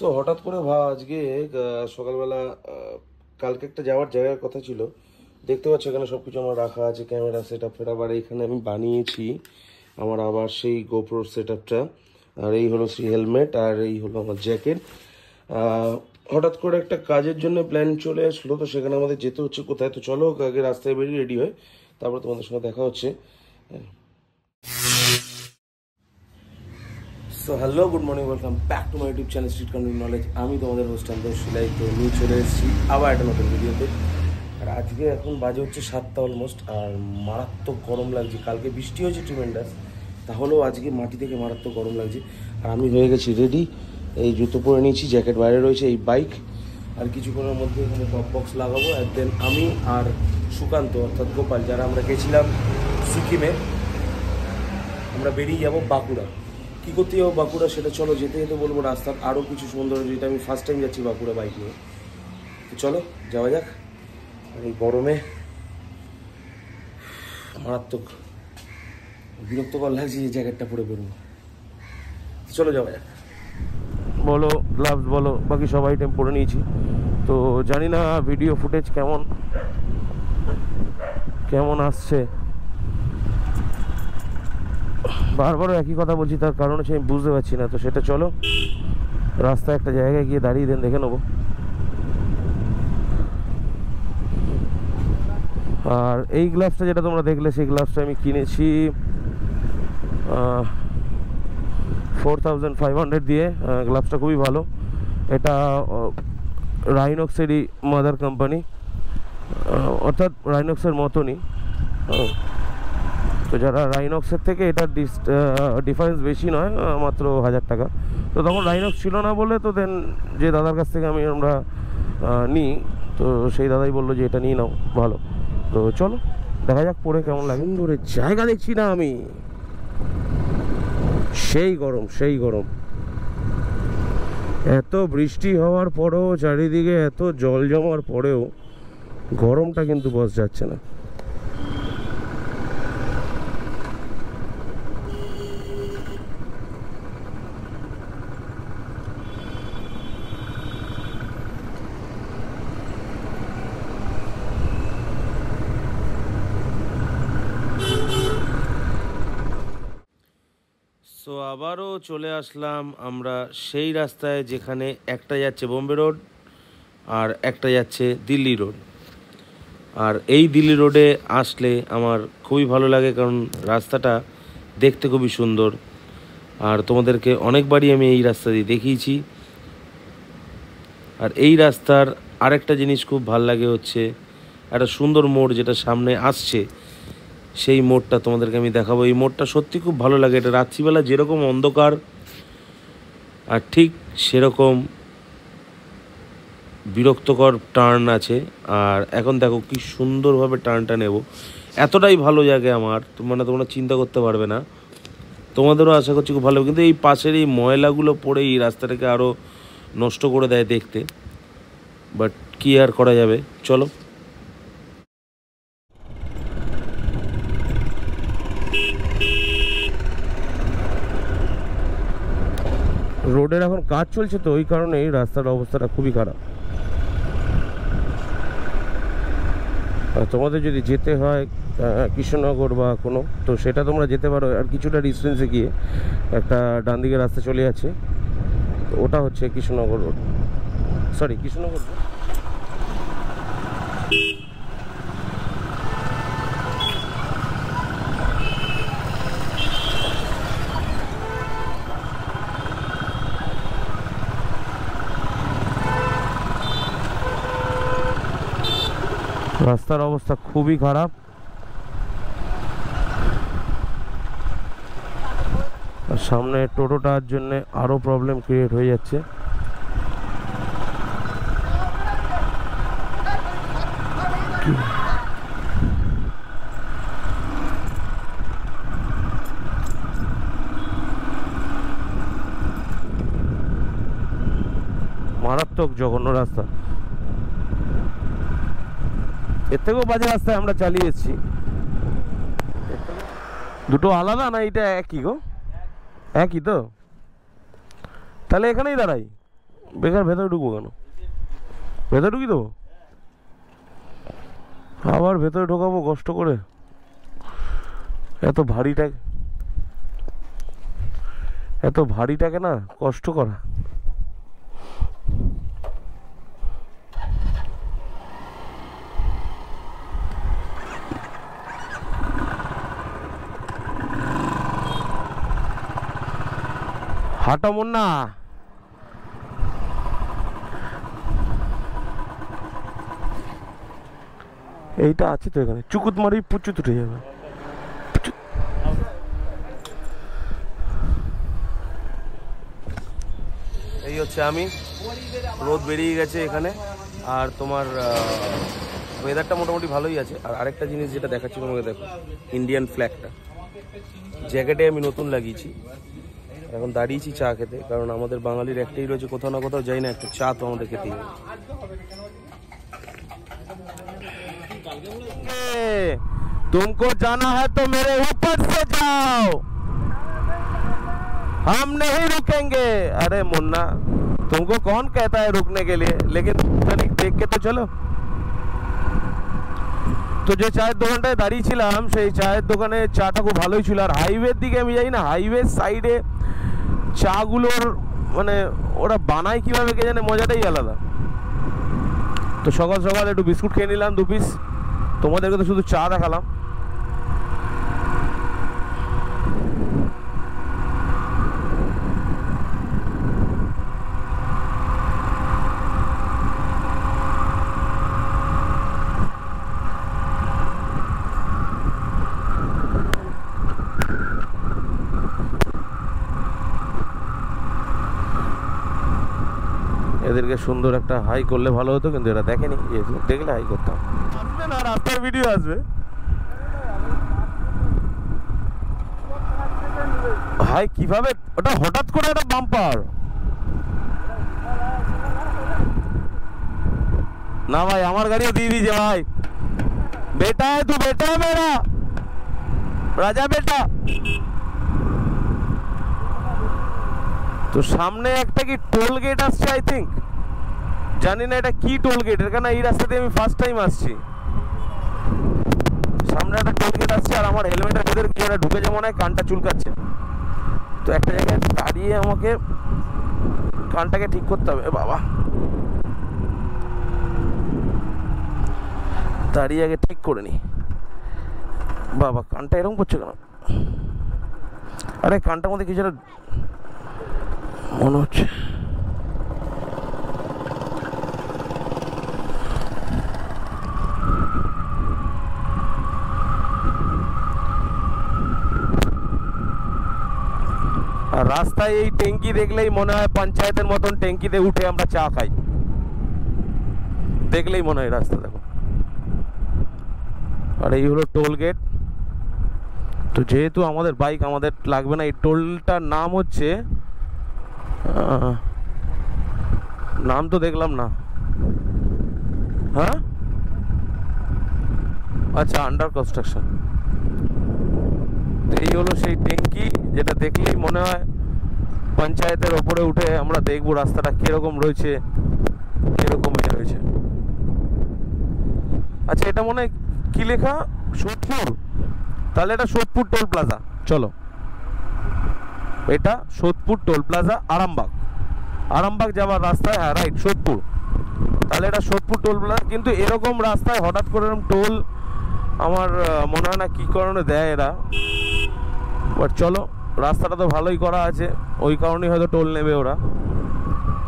So হঠাৎ করে আজকে সকালবেলা কালকে একটা যাওয়ার জায়গার কথা ছিল। দেখতে পাচ্ছ এখানে সব কিছু আমার রাখা আছে, ক্যামেরা সেট আপ ফেট আবার এখানে আমি বানিয়েছি আমার আবার সেই গোপ্রোর সেট আপটা। আর এই হলো সেই হেলমেট আর এই হলো আমার জ্যাকেট। হঠাৎ করে একটা কাজের জন্য প্ল্যান চলে আসলো, তো সেখানে আমাদের যেতে হচ্ছে। কোথায়? তো চলো আগে রাস্তায় বেরিয়ে রেডি হয়, তারপর তোমাদের সঙ্গে দেখা হচ্ছে। So hello, good morning, welcome back to my YouTube channel street content knowledge. আমি তোমাদের হোস্ট আন্দোলন সিলাই। তো নিয়ে চলে এসেছি আবার একটা নতুন ভিডিওতে। আর আজকে এখন বাজে হচ্ছে 7টা অলমোস্ট, আর মারাত্মক গরম লাগছে। কালকে বৃষ্টি হয়েছে ট্রিমেন্ডাস, তাহলেও আজকে মাটি থেকে মারাত্মক গরম লাগছে। আর আমি হয়ে গেছি রেডি, এই জুতো পরে নিয়েছি, জ্যাকেট বাইরে রয়েছে, এই বাইক। আর কিছুক্ষণের মধ্যে এখানে টপ বক্স লাগাবো। আর দেন আমি আর সুকান্ত অর্থাৎ গোপাল, যারা আমরা গেছিলাম সিকিমে, আমরা বেরিয়ে যাবো বাঁকুড়া। কী করতে যাবো বাঁকুড়া সেটা চলো যেতে যেতে বলবো। রাস্তার আরও কিছু সুন্দর, যেটা আমি ফার্স্ট টাইম যাচ্ছি বাঁকুড়া বাইক নিয়ে। তো চলো যাওয়া যাক। আর এই গরমে মারাত্মক বিরক্তকর লাগছে, যে জ্যাকেটটা পরে বেরোবো। চলো যাওয়া যাক। বলো, গ্লাভস বলো, বাকি সব আইটেম পরে নিয়েছি। তো জানি না ভিডিও ফুটেজ কেমন আসছে। বারবারও একই কথা বলছি, তার কারণ হচ্ছে আমি বুঝতে পারছি না। তো সেটা চলো রাস্তায় একটা জায়গায় গিয়ে দাঁড়িয়ে দেন দেখে নেবো। আর এই গ্লাভসটা যেটা তোমরা দেখলে, সেই গ্লাভসটা আমি কিনেছি 4500 দিয়ে। গ্লাভসটা খুবই ভালো। এটা রাইনক্সেরই মাদার কোম্পানি, অর্থাৎ রাইনক্সের মতনই। তো যারা রাইনক্সের থেকে এটার ডিফারেন্স বেশি নয়, মাত্র 1000 টাকা। তো তখন রাইনক্স ছিল না বলে, তো দেন যে দাদার কাছ থেকে আমরা নিই, তো সেই দাদাই বললো যে এটা নিয়ে নাও, ভালো। তো চলো দেখা যাক পরে কেমন লাগে। সুন্দরের জায়গা দেখছি না আমি, সেই গরম। এত বৃষ্টি হওয়ার পরেও, চারিদিকে এত জল জমার পরেও গরমটা কিন্তু বস যাচ্ছে না। সো আবারও চলে আসলাম আমরা সেই রাস্তায়, যেখানে একটা যাচ্ছে বোম্বে রোড আর একটা যাচ্ছে দিল্লি রোড। আর এই দিল্লি রোডে আসলে আমার খুবই ভালো লাগে, কারণ রাস্তাটা দেখতে খুবই সুন্দর। আর তোমাদেরকে অনেকবারই আমি এই রাস্তা দিয়ে দেখিয়েছি। আর এই রাস্তার আরেকটা জিনিস খুব ভালো লাগে, হচ্ছে একটা সুন্দর মোড় যেটা সামনে আসছে, সেই মোড়টা তোমাদেরকে আমি দেখাবো। এই মোড়টা সত্যি খুব ভালো লাগে। এটা রাত্রিবেলা যেরকম অন্ধকার, আর ঠিক সেরকম বিরক্তকর টার্ন আছে। আর এখন দেখো কি সুন্দরভাবে টার্নটা নেব, এতটাই ভালো জায়গা আমার, মানে তোমরা চিন্তা করতে পারবে না। তোমাদেরও আশা করছি খুব ভালো। কিন্তু এই পাশের এই ময়লাগুলো পড়ে এই রাস্তাটাকে আরও নষ্ট করে দেয় দেখতে, বাট কি আর করা যাবে। চলো রোডের এখন কাজ চলছে, তো ওই কারণে এই রাস্তার অবস্থাটা খুবই খারাপ। আর তোমাদের যদি যেতে হয় কৃষ্ণনগর বা কোনো, তো সেটা তোমরা যেতে পারো। আর কিছুটা ডিস্টেন্সে গিয়ে একটা ডান দিকে রাস্তা চলে যাচ্ছে, তো ওটা হচ্ছে Krishnanagar road, sorry Krishnanagar road. রাস্তার অবস্থা খুবই খারাপ। আর সামনে টোটোটার জন্য আরো প্রবলেম ক্রিয়েট হয়ে যাচ্ছে। মারাত্মক জঘন্য রাস্তা, এর থেকেও বাজে রাস্তায় আমরা চালিয়ে এসেছি। দুটো আলাদা না, এটা একই গো? একই তো, তাহলে এখানেই দাঁড়াই। বেকার ভেতরে ঢুকবো কেন? ভেতরে ঢুকি দেবো, আবার ভেতরে ঢোকাবো কষ্ট করে? এত ভারীটাকে না কষ্ট করা। হাঁটা মুন্না, এইটা আছে তো এখানে, চুকুত মারি পুচুত উঠে যাবে। এই হচ্ছে আমি, রোদ বেরিয়ে গেছে এখানে, আর তোমার ওয়েদারটা মোটামুটি ভালোই আছে। আর আরেকটা জিনিস যেটা দেখাচ্ছি তোমাকে, দেখো ইন্ডিয়ান ফ্ল্যাগটা জ্যাকেটে আমি নতুন লাগিয়েছি। এখন দাঁড়িয়েছি চা খেতে, কারণ আমাদের বাঙালির একটাই রয়েছে, কোথাও না কোথাও যাই না একটা চা তো আমাদের খেতেই হবে। तुमको जाना है तो मेरे ऊपर से जाओ, हम नहीं रुकेंगे। अरे मुन्ना, तुमको कौन कहता है रुकने के लिए, लेकिन देख के तो चलो। তো যে চায়ের দোকানটায় দাঁড়িয়েছিলাম সেই চায়ের দোকানে চাটা খুব ভালোই ছিল। আর হাইওয়ের দিকে আমি যাই না, হাইওয়ের সাইডে চাগুলোর মানে ওরা বানায় কীভাবে কে জানে, মজাটাই আলাদা। তো সকাল সকাল একটু বিস্কুট খেয়ে নিলাম 2 পিস, তোমাদেরকে তো শুধু চা দেখালাম। এদেরকে সুন্দর একটা হাই করলে ভালো হতো, কিন্তু এরা দেখেনি, দেখলে হাই করতাম। আসবে না, রাস্তার ভিডিও আসবে। হাই কিভাবে, ওটা হঠাৎ করে একটা বাম্পার না ভাই, আমার গাড়িও দিয়ে দিয়েছে ভাই। বেটা है तू, बेटा है मेरा राजा बेटा। তো সামনে একটা কি টোল গেট আসছে, আই থিঙ্ক, জানি না এটা কি টোল গেট, এর কারণ এই রাস্তাতে আমি ফার্স্ট টাইম আসছি। সামনে একটা টোল গেট আসছে, আর আমার হেলমেটের ভেতরে কি ওটা ঢুকে যেমন হয়, কানটা চুলকাচ্ছে। তো একটা জায়গায় দাঁড়িয়ে আমাকে কানটাকে ঠিক করতে হবে। বাবা, দাঁড়িয়ে আগে ঠিক করে নি। বাবা, কানটা এরকম করছে কেন? আরে কানটার মধ্যে কিছুটা মনে হচ্ছে। আর রাস্তায় এই ট্যাঙ্কি দেখলেই মনে হয় পঞ্চায়েতের মতন ট্যাঙ্কিতে উঠে আমরা চা খাই, দেখলেই মনে হয় রাস্তা দেখো। আর এই হলো টোল গেট। তো যেহেতু আমাদের বাইক, আমাদের লাগবে না। এই টোলটার নাম হচ্ছে, নাম তো দেখলাম না। হ্যাঁ, আচ্ছা, আন্ডার কনস্ট্রাকশন। এই হলো সেই ট্যাঙ্কি, যেটা দেখলেই মনে হয় পঞ্চায়েতের ওপরে উঠে আমরা দেখবো রাস্তাটা কিরকম রয়েছে, কিরকম রয়েছে। আচ্ছা, এটা মনে হয় কি লেখা, সোদপুর। তাহলে এটা সোদপুর টোল প্লাজা। চলো, এটা সোদপুর টোল প্লাজা, আরামবাগ যাওয়ার রাস্তায়। হ্যাঁ রাইট, সোদপুর। তাহলে এটা সোদপুর টোল প্লাজা। কিন্তু এরকম রাস্তায় হঠাৎ করে টোল আমার মনে হয় না কি কারণে দেয় এরা, বাট চলো, রাস্তাটা তো ভালোই করা আছে, ওই কারণেই হয়তো টোল নেবে ওরা।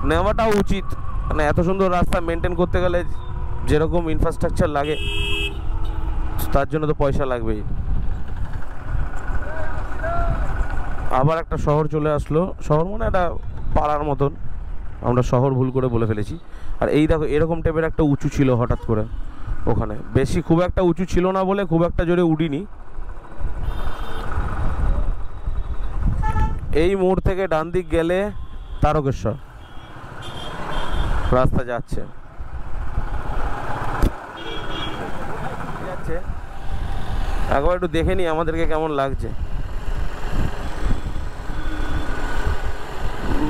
নেওয়াটাও উচিত, মানে এত সুন্দর রাস্তা মেনটেন করতে গেলে যেরকম ইনফ্রাস্ট্রাকচার লাগে তার জন্য তো পয়সা লাগবেই। আবার একটা শহর চলে আসলো, শহর মানে একটা পাড়ার মতন, আমরা শহর ভুল করে বলে ফেলেছি। আর এই দেখো, এরকম টাইপের একটা উঁচু ছিল হঠাৎ করে ওখানে, বেশি খুব একটা উঁচু ছিল না বলে খুব একটা জোরে উঠিনি। এই মোড় থেকে ডান দিক গেলে তারকেশ্বর রাস্তা যাচ্ছে। একবার একটু দেখে নি আমাদেরকে কেমন লাগছে।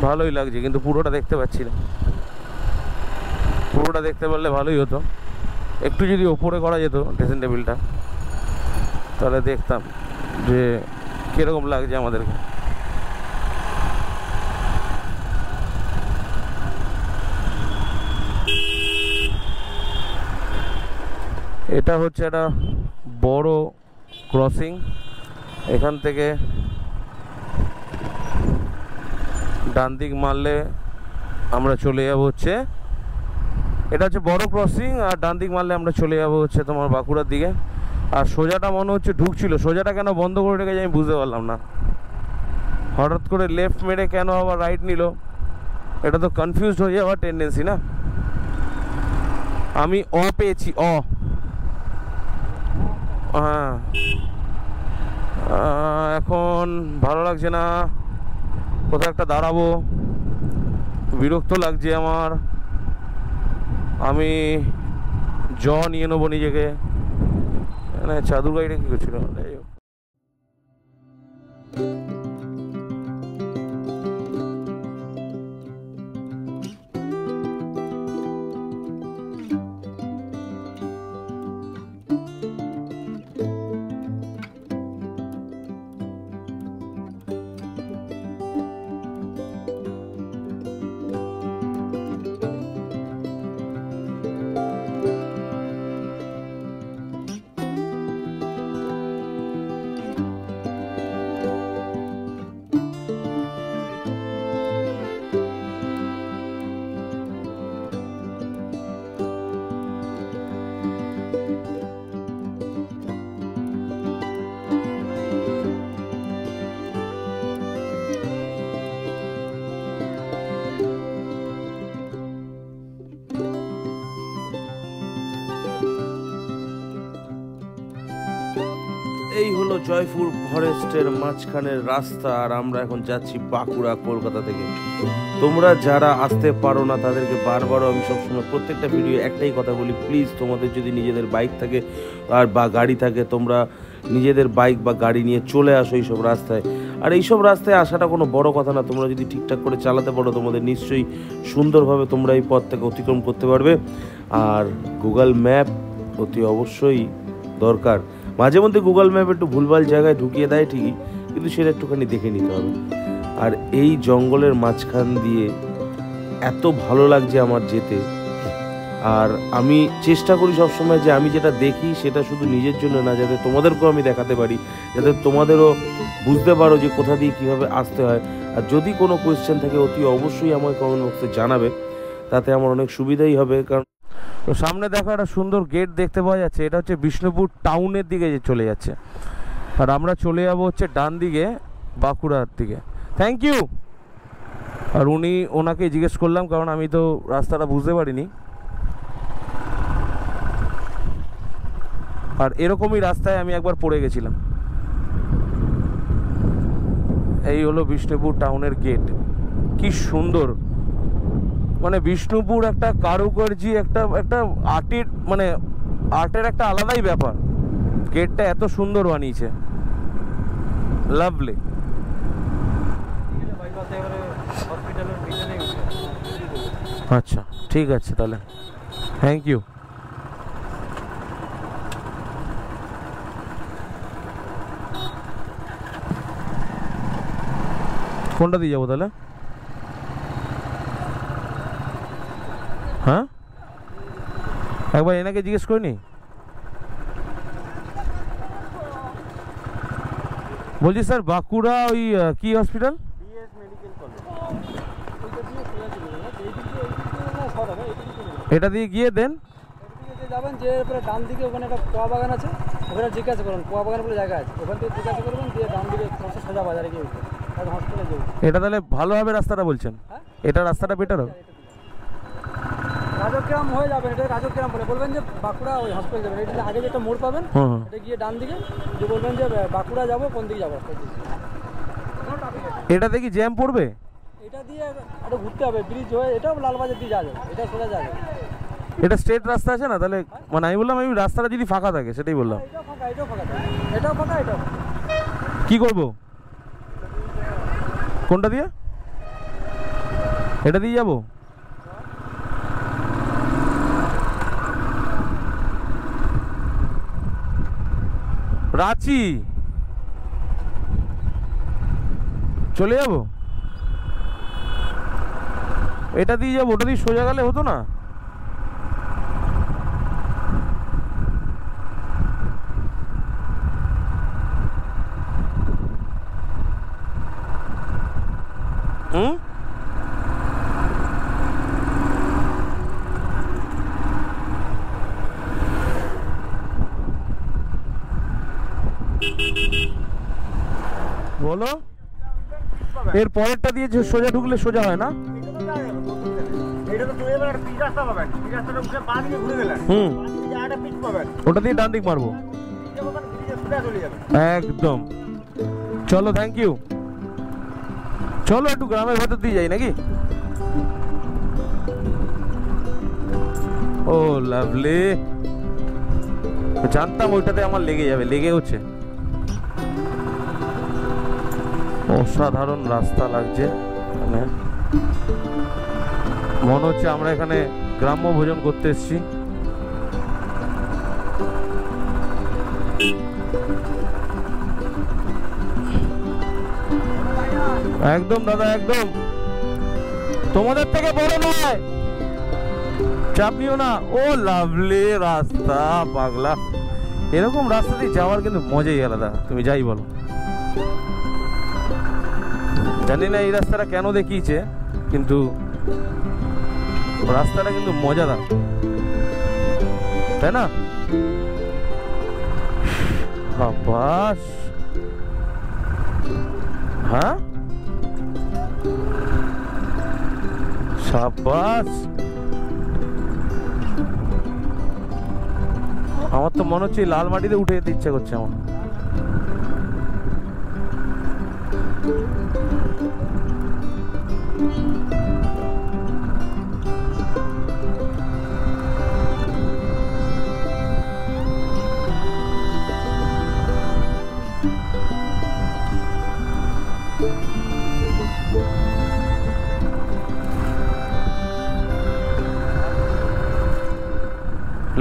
ভালোই লাগছে, কিন্তু পুরোটা দেখতে পাচ্ছি না। পুরোটা দেখতে পারলে ভালোই হতো। একটু যদি ওপরে করা যেত ড্রেসিং টেবিলটা, তাহলে দেখতাম যে কীরকম লাগছে আমাদেরকে। এটা হচ্ছে একটা বড় ক্রসিং, এখান থেকে ডান দিক মারলে আমরা চলে যাব হচ্ছে, এটা হচ্ছে বড় ক্রসিং, আর ডান দিক মারলে আমরা চলে যাব হচ্ছে তোমার বাঁকুড়ার দিকে। আর সোজাটা মনে হচ্ছে ঢুকছিল, সোজাটা কেন বন্ধ করে রেখেছে আমি বুঝতে পারলাম না। হঠাৎ করে লেফট মেরে কেন আবার রাইট নিল, এটা তো কনফিউজড হয়ে যাওয়ার টেন্ডেন্সি না। আমি পেয়েছি হ্যাঁ, এখন ভালো লাগছে না, কোথাও একটা দাঁড়াবো, বিরক্ত লাগছে আমার। আমি নিয়ে নেবো নিজেকে। চাদুর গাড়িটা কি করছিল? এই হলো জয়পুর ফরেস্টের মাঝখানের রাস্তা, আর আমরা এখন যাচ্ছি বাঁকুড়া কলকাতা থেকে। তোমরা যারা আসতে পারো না তাদেরকে বারবারও আমি সবসময় প্রত্যেকটা ভিডিও একটাই কথা বলি, প্লিজ তোমাদের যদি নিজেদের বাইক থাকে আর বা গাড়ি থাকে, তোমরা নিজেদের বাইক বা গাড়ি নিয়ে চলে আসো এইসব রাস্তায়। আর এইসব রাস্তায় আসাটা কোনো বড় কথা না, তোমরা যদি ঠিকঠাক করে চালাতে পারো তোমাদের নিশ্চয়ই সুন্দরভাবে তোমরা এই পথটাকে অতিক্রম করতে পারবে। আর গুগল ম্যাপ অতি অবশ্যই দরকার। মাঝে মধ্যে গুগল ম্যাপ একটু ভুলভাল জায়গায় ঢুকিয়ে দেয় ঠিকই, কিন্তু সেটা একটুখানি দেখে নিতে হবে। আর এই জঙ্গলের মাঝখান দিয়ে এত ভালো লাগছে আমার যেতে। আর আমি চেষ্টা করি সবসময় যে আমি যেটা দেখি সেটা শুধু নিজের জন্য না, যাতে তোমাদেরকেও আমি দেখাতে পারি, যাতে তোমাদেরও বুঝতে পারো যে কোথা দিয়ে কীভাবে আসতে হয়। আর যদি কোনো কোয়েশ্চেন থাকে অতি অবশ্যই আমার কমেন্ট বক্সে জানাবে, তাতে আমার অনেক সুবিধাই হবে। কারণ তো সামনে দেখো একটা সুন্দর গেট দেখতে পাওয়া যাচ্ছে, এটা হচ্ছে বিষ্ণুপুর টাউনের দিকে যে চলে যাচ্ছে, আর আমরা চলে যাবো হচ্ছে ডান দিকে বাঁকুড়ার দিকে। Thank you. আর ওনাকে জিজ্ঞেস করলাম, কারণ আমি তো রাস্তাটা বুঝতে পারিনি। আর এরকমই রাস্তায় আমি একবার পড়ে গেছিলাম। এই হলো বিষ্ণুপুর টাউনের গেট, কি সুন্দর। মানে বিষ্ণুপুর একটা কারুকার্যি, একটা আর্টের, মানে আর্টের একটা আলাদাই ব্যাপার। গেটটা এত সুন্দর বানিয়েছে, লাভলি। আচ্ছা ঠিক আছে তাহলে, থ্যাংক ইউ। কোনটা দিয়ে যাবো তাহলে? হ্যাঁ, একবার এনাকে জিজ্ঞেস করিনি। বলছি স্যার, বাঁকুড়া ওই কি হসপিটাল? এটা দিয়ে গিয়ে দেন যাবেন, যে ডান দিকে ওখানে একটা পোয়া বাগান আছে, ওখানে জিজ্ঞাসা করুন, পোয়া বাগান বলে জায়গা আছে, ওখান থেকে জিজ্ঞাসা করবেন, দিয়ে ডান দিকে সোজা বাজারে গিয়ে হসপিটালে যাবেন। এটা তাহলে ভালো হবে রাস্তাটা বলছেন? এটা রাস্তাটা বেটার হবে? রাজগ্রাম হয়ে যাবেন, এটা রাজগ্রাম বলে বলবেন যে বাঁকুড়া ওই হসপিটাল যাবেন। এটা আগে যেটা মোড় পাবেন, এটা গিয়ে ডান দিকে যে বলবেন যে বাঁকুড়া যাবো, কোন দিকে যাবো। এটা দেখি জ্যাম পড়বে, এটা দিয়ে এটা ঘুরতে হবে, ব্রিজ হয়ে, এটাও লালবাজার দিয়ে যাবে, এটা সোজা যাবে। এটা স্ট্রেট রাস্তা আছে না? তাহলে মানে আমি বললাম, আমি রাস্তাটা যদি ফাঁকা থাকে সেটাই বললাম। এটাও ফাঁকা, এটাও ফাঁকা, এটাও ফাঁকা, এটাও কি করব? কোনটা দিয়ে? এটা দিয়ে যাবো? রাঁচি চলে যাবো, এটা দিয়ে যাবো, ওটা দিয়ে সোজা গেলে হতো না? হুম, বলো। এর পরেরটা দিয়ে সোজা ঢুকলে সোজা হয় না? হুম, ওটা দিয়ে ডান দিক মারবো একদম। চলো, থ্যাংক ইউ। চলো একটু গ্রামের ভেতর দিয়ে যাই নাকি? ও লাভলি, জানতাম ওইটাতে আমার লেগে যাবে, লেগে হচ্ছে। অসাধারণ রাস্তা লাগছে, মানে মনে হচ্ছে আমরা এখানে গ্রাম্য ভোজন করতে এসেছি। একদম দাদা, একদম তোমাদের থেকে বড় নয়, চাপ নিও না। ও লাভলি রাস্তা পাগলা, এরকম রাস্তা দিয়ে যাওয়ার কিন্তু মজাই আলাদা, তুমি যাই বলো। জানি না এই রাস্তাটা কেন দেখিয়েছে, কিন্তু রাস্তাটা কিন্তু মজাদার, তাই না? বাস, হ্যাঁ সাবাস। আমার তো মনে হচ্ছে লাল মাটিতে উঠে যেতে ইচ্ছা করছে আমার।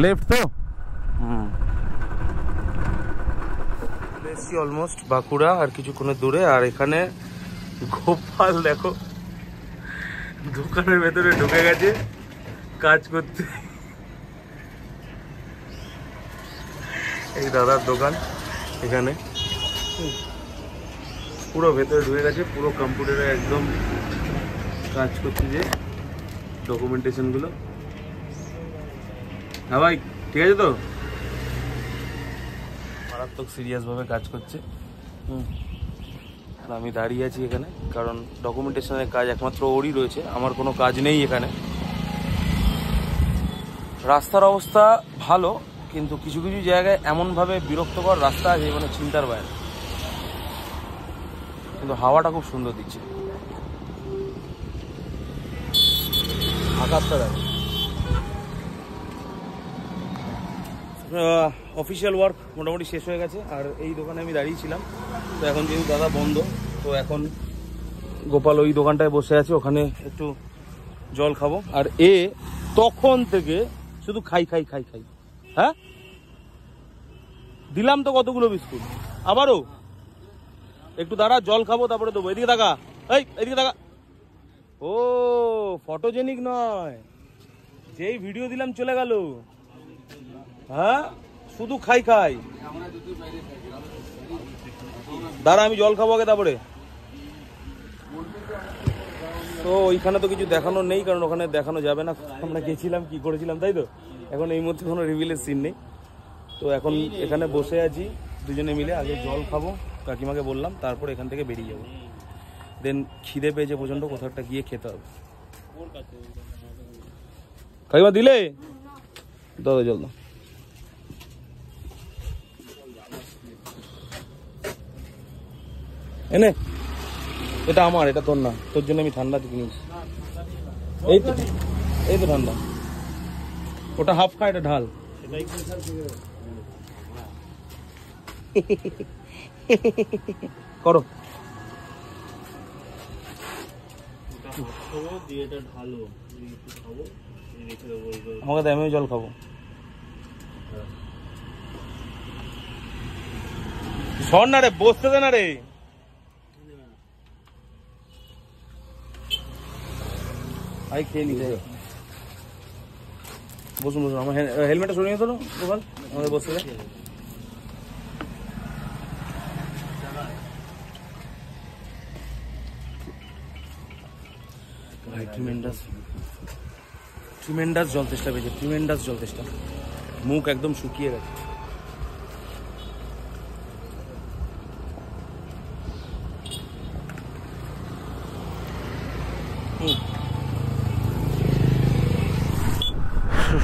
লেফট তো অলমোস্ট বাঁকুড়া, আর কিছুক্ষণের দূরে। আর এখানে গোপাল দেখো দোকানের ভেতরে ঢুকে গেছে কাজ করতে। এই দাদার দোকান এখানে পুরো ভেতরে ঢুকে গেছে, পুরো কম্পিউটারে একদম কাজ করছে, যে ডকুমেন্টেশন গুলো। হ্যাঁ ভাই, ঠিক আছে তো? মারাত্মক সিরিয়াস ভাবে কাজ করছে। আর আমি দাঁড়িয়ে আছি এখানে, কারণ ডকুমেন্টেশনের কাজ একমাত্র ওরই রয়েছে, আমার কোনো কাজ নেই এখানে। রাস্তার অবস্থা ভালো, কিন্তু কিছু কিছু জায়গায় এমনভাবে বিরক্তকর রাস্তা আছে, মানে চিন্তার বাইরে। কিন্তু হাওয়াটা খুব সুন্দর দিচ্ছে, আকাশটা দেখো। অফিসিয়াল ওয়ার্ক মোটামুটি শেষ হয়ে গেছে, আর এই দোকানে আমি দাঁড়িয়েছিলাম। তো এখন যেহেতু দাদা বন্ধ, তো এখন গোপাল ওই দোকানটায় বসে আছে, ওখানে একটু জল খাবো। আর এ তখন থেকে শুধু খাই খাই খাই খাই। হ্যাঁ, দিলাম তো কতগুলো বিস্কুট, আবারও একটু দাঁড়া, জল খাবো তারপরে দেবো। এদিকে তাকা, এই এদিকে তাকা। ও ফটোজেনিক নয়, যেই ভিডিও দিলাম চলে গেল। হ্যাঁ, শুধু খাই খাই। দাঁড়া, আমি জল খাবো আগে তারপরে। তো ওইখানে তো কিছু দেখানোর নেই, কারণ ওখানে দেখানো যাবে না আমরা গেছিলাম কি করেছিলাম, তাই তো? এখন এই মুহূর্তে কোনো রিভিলের সিন নেই। তো এখন এখানে বসে আছি দুজনে মিলে, আগে জল খাবো, কাকিমাকে বললাম, তারপর এখান থেকে বেরিয়ে যাবো। দেন খিদে পেয়েছে প্রচন্ড, কোথাও একটা গিয়ে খেতে হবে। কাকিমা দিলে দাদা জল দাও। এনে, এটা আমার, এটা তোর না, তোর জন্য আমি ঠান্ডা কিনেছি। এই তো ঠান্ডা, ওটা হাফ খা, এটা ঢাল। করো, আমাকে দে, আমিও জল খাবো। সর না রে, বসতে দে না রে। আই খেয়ে নিতে বসুন বসুন, আমার হেলমেটটা সরিয়ে তোলো গোপাল, আমাদের বসতে দে। ট্রিমেন্ডাস জল তেষ্টা পেয়েছে, ট্রিমেন্ডাস জল তেষ্টা, মুখ একদম শুকিয়ে গেছে।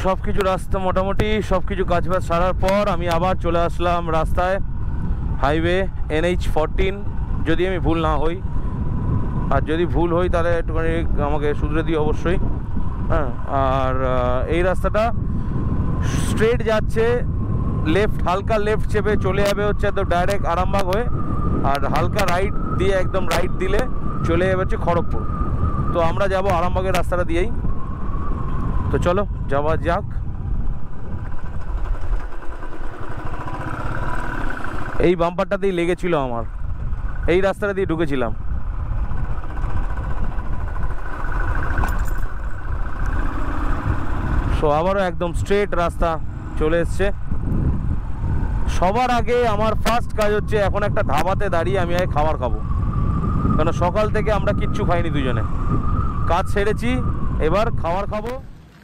সব কিছু রাস্তা মোটামুটি সব কিছু কাজবাজ সারার পর আমি আবার চলে আসলাম রাস্তায়, হাইওয়ে NH14, যদি আমি ভুল না হই, আর যদি ভুল হই তাহলে একটুখানি আমাকে শুধরে দিই অবশ্যই। হ্যাঁ, আর এই রাস্তাটা স্ট্রেট যাচ্ছে, লেফট, হালকা লেফট চেপে চলে যাবে হচ্ছে একদম ডাইরেক্ট আরামবাগ হয়ে, আর হালকা রাইট দিয়ে একদম রাইট দিলে চলে যাবে হচ্ছে খড়গপুর। তো আমরা যাব আরামবাগের রাস্তাটা দিয়েই, তো চলো যাওয়া যাক। এই বাম্পারটাতেই লেগেছিল আমার, এই রাস্তাটা দিয়ে ঢুকেছিলাম। সো আবারও একদম স্ট্রেট রাস্তা চলে এসছে। সবার আগে আমার ফার্স্ট কাজ হচ্ছে এখন একটা ধাবাতে দাঁড়িয়ে আমি আগে খাবার খাবো, কারণ সকাল থেকে আমরা কিচ্ছু খাইনি দুজনে, কাজ সেরেছি, এবার খাবার খাবো।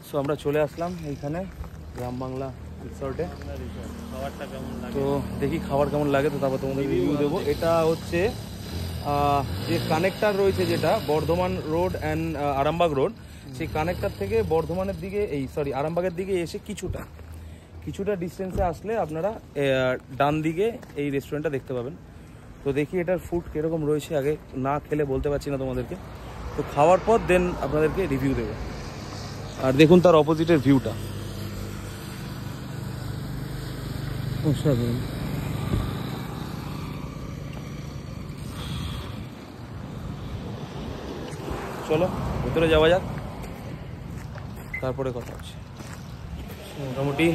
সো আমরা চলে আসলাম এইখানে গ্রাম বাংলা রিসর্টে। খাবারটা কেমন লাগে তো দেখি খাবার কেমন লাগে, তো তারপর তোমাদের রিভিউ দেবো। এটা হচ্ছে যে কানেক্টার রয়েছে, যেটা Bardhaman road and Arambagh road, সেই কানেক্টার থেকে বর্ধমানের দিকে আরামবাগের দিকে এসে কিছুটা ডিস্টেন্সে আসলে আপনারা ডান দিকে এই রেস্টুরেন্টটা দেখতে পাবেন। তো দেখি এটার ফুড কীরকম রয়েছে, আগে না খেলে বলতে পারছি না তোমাদেরকে, তো খাওয়ার পর দেন আপনাদেরকে রিভিউ দেবো। আর দেখুন তার অপোজিটের ভিউটা, অসাধারণ। চলো ভেতরে যাওয়া যাক, তারপরে কথা হচ্ছে। মোটামুটি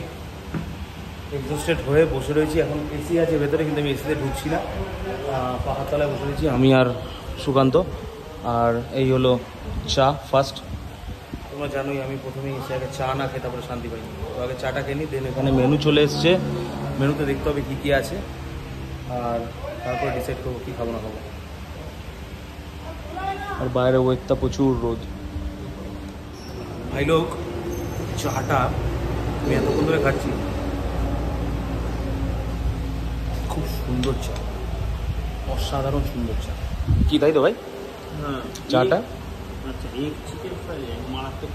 এক্সস্টেড হয়ে বসে রয়েছি, এখন এসি আছে ভেতরে, কিন্তু আমি এসিতে ঢুকছি না, পাহাড় তলায় বসে রয়েছি আমি আর সুকান্ত। আর এই হলো চা ফার্স্ট, তোমরা জানোই আমি প্রথমেই এসে আগে চা না খেয়ে তারপরে শান্তি পাইনি, তো আগে চাটা খেয়ে নিই, দেন এখানে মেনু চলে এসছে, মেনুতে দেখতে হবে কী কী আছে, আর তারপরে ডিসাইড করবো কী খাবো না খাবো। আর বাইরে ওয়েটটা প্রচুর রোদ। ভাই লোক, চাটা আমি এতক্ষণ ধরে খাচ্ছি, খুব সুন্দর চা, অসাধারণ সুন্দর চা। কি তাই তো ভাই? হ্যাঁ চাটা আচ্ছা, এগ চিকেন ফ্রাই মারাত্মক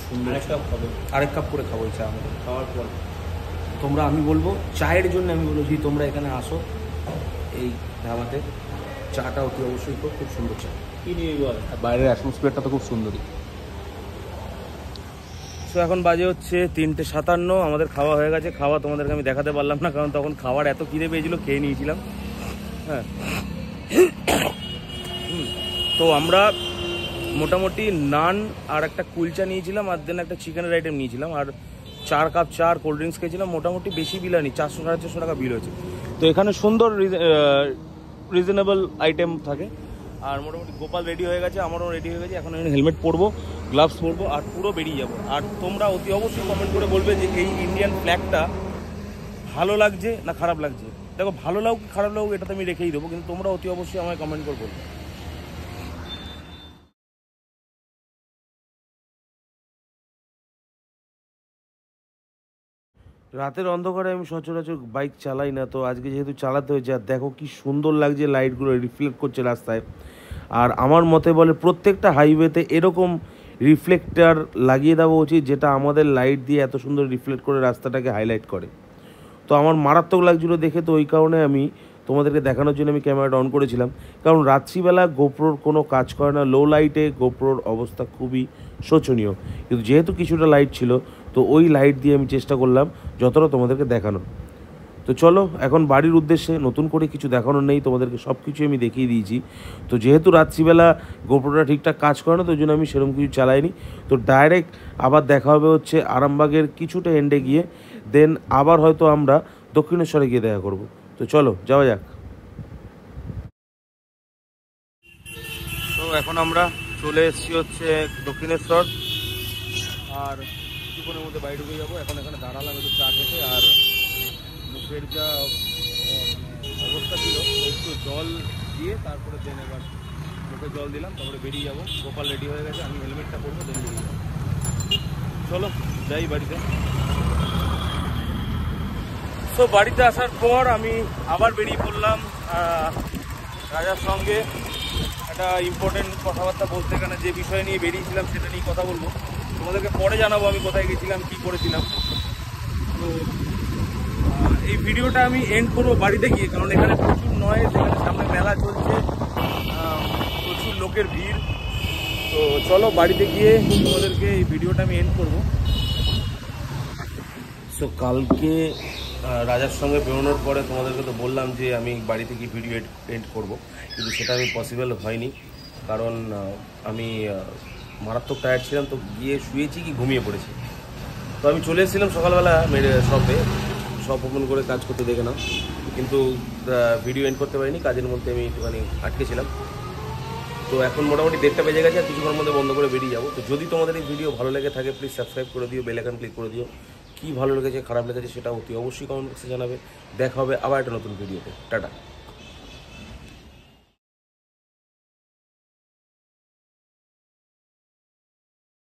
সুন্দর। আরেক কাপ করে খাবো এই চা আমাদের খাওয়ার পর। তোমরা, আমি বলবো চায়ের জন্য আমি বলবো যদি তোমরা এখানে আসো এই ধাবাতে, চাটা অতি অবশ্যই খুব সুন্দর চা। কি নিয়ে বল, আর বাইরের অ্যাটমসফিয়ারটা তো খুব সুন্দরই। তো এখন বাজে হচ্ছে 3:57, আমাদের খাওয়া হয়ে গেছে। খাওয়া তোমাদেরকে আমি দেখাতে পারলাম না, কারণ তখন খাওয়ার এত খিদে পেয়েছিল, খেয়ে নিয়েছিলাম। হ্যাঁ, তো আমরা মোটামুটি নান আর একটা কুলচা নিয়েছিলাম, আর দেন একটা চিকেনের আইটেম নিয়েছিলাম, আর 4 কাপ চা আর কোল্ড ড্রিঙ্কস খেয়েছিলাম। মোটামুটি বেশি বিল হয়নি, 400-450 টাকা বিল হয়েছে। তো এখানে সুন্দর রিজনেবল আইটেম থাকে। আর মোটামুটি গোপাল রেডি হয়ে গেছে, আমারও রেডি হয়ে গেছে, এখন আমি হেলমেট পরবো, গ্লাভস পরবো, আর পুরো বেরিয়ে যাবো। আর তোমরা অতি অবশ্যই কমেন্ট করে বলবে যে এই ইন্ডিয়ান ফ্ল্যাগটা ভালো লাগছে না খারাপ লাগছে। দেখো, ভালো লাগুক কি খারাপ লাগুক এটা তো আমি রেখেই দেবো, কিন্তু তোমরা অতি অবশ্যই আমায় কমেন্ট করে বলবে। রাতের অন্ধকারে আমি সচরাচর বাইক চালাই না, তো আজকে যেহেতু চালাতে হয়েছে, আর দেখো কি সুন্দর লাগছে, লাইটগুলো রিফ্লেক্ট করছে রাস্তায়। আর আমার মতে বলে প্রত্যেকটা হাইওয়েতে এরকম রিফ্লেক্টার লাগিয়ে দেওয়া উচিত, যেটা আমাদের লাইট দিয়ে এত সুন্দর রিফ্লেক্ট করে রাস্তাটাকে হাইলাইট করে। তো আমার মারাত্মক লাগছিলো দেখে, তো ওই কারণে আমি তোমাদেরকে দেখানোর জন্য আমি ক্যামেরাটা অন করেছিলাম। কারণ রাত্রিবেলা গোপ্রোর কোনো কাজ করে না, লো লাইটে গোপ্রোর অবস্থা খুবই শোচনীয়। কিন্তু যেহেতু কিছুটা লাইট ছিল, তো ওই লাইট দিয়ে আমি চেষ্টা করলাম যতটা তোমাদেরকে দেখানোর। তো চলো এখন বাড়ির উদ্দেশ্যে, নতুন করে কিছু দেখানোর নেই, তোমাদেরকে সব কিছু আমি দেখিয়ে দিয়েছি। তো যেহেতু রাত্রিবেলা গোপ্রোটা ঠিকঠাক কাজ করে না, তো ওই জন্য আমি সেরকম কিছু চালাইনি। তো ডাইরেক্ট আবার দেখা হবে হচ্ছে আরামবাগের কিছুটা এন্ডে গিয়ে, দেন আবার হয়তো আমরা দক্ষিণেশ্বরে গিয়ে দেখা করব। তো তো চলো যাওয়া যাক। তো এখন আমরা চলে এসেছি হচ্ছে দক্ষিণেশ্বর, আর কিছুক্ষণের মধ্যে বাড়ি ঢুকে যাবো। এখন এখানে দাঁড়ালাম একটু চা খেতে, আর মুখের যা অবস্থা ছিল একটু জল দিয়ে তারপরে দেন এবার মুখে জল দিলাম, তারপরে বেরিয়ে যাবো। গোপাল রেডি হয়ে গেছে, আমি হেলমেটটা পরবো, দেন বেরিয়ে যাবো। চলো যাই বাড়িতে। তো বাড়িতে আসার পর আমি আবার বেরিয়ে পড়লাম রাজার সঙ্গে। একটা ইম্পর্টেন্ট কথাবার্তা বলতে, এখানে যে বিষয় নিয়ে বেরিয়েছিলাম সেটা নিয়ে কথা বলবো। তোমাদেরকে পরে জানাবো আমি কোথায় গেছিলাম, কী করেছিলাম। তো এই ভিডিওটা আমি এন্ড করবো বাড়িতে গিয়ে, কারণ এখানে প্রচুর নয়েজ, এখানে সামনে মেলা চলছে, প্রচুর লোকের ভিড়। তো চলো বাড়িতে গিয়ে তোমাদেরকে এই ভিডিওটা আমি এন্ড করবো। সো কালকে রাজার সঙ্গে বেরোনোর পরে তোমাদেরকে তো বললাম যে আমি বাড়িতে গিয়ে ভিডিও এন্ড করব, কিন্তু সেটা আমি পসিবল হয়নি, কারণ আমি মারাত্মক টায়ার্ড ছিলাম। তো গিয়ে শুয়েছি কি ঘুমিয়ে পড়েছি। তো আমি চলে এসেছিলাম সকালবেলা শপে, শপ ওপেন করে কাজ করতে দেখে নাও, কিন্তু ভিডিও এন্ড করতে পারিনি, কাজের মধ্যে আমি একটুখানি আটকেছিলাম। তো এখন মোটামুটি 1:30 বেজে গেছে, আর কিছুক্ষণের মধ্যে বন্ধ করে বেরিয়ে যাবো। তো যদি তোমাদের এই ভিডিও ভালো লেগে থাকে প্লিজ সাবস্ক্রাইব করে দিও, বেল আইকন ক্লিক করে দিও। কী ভালো লেগেছে খারাপ লেগেছে সেটা অতি অবশ্যই কমেন্ট বক্সে জানাবে। দেখা হবে আবার একটা নতুন ভিডিওতে। টাটা।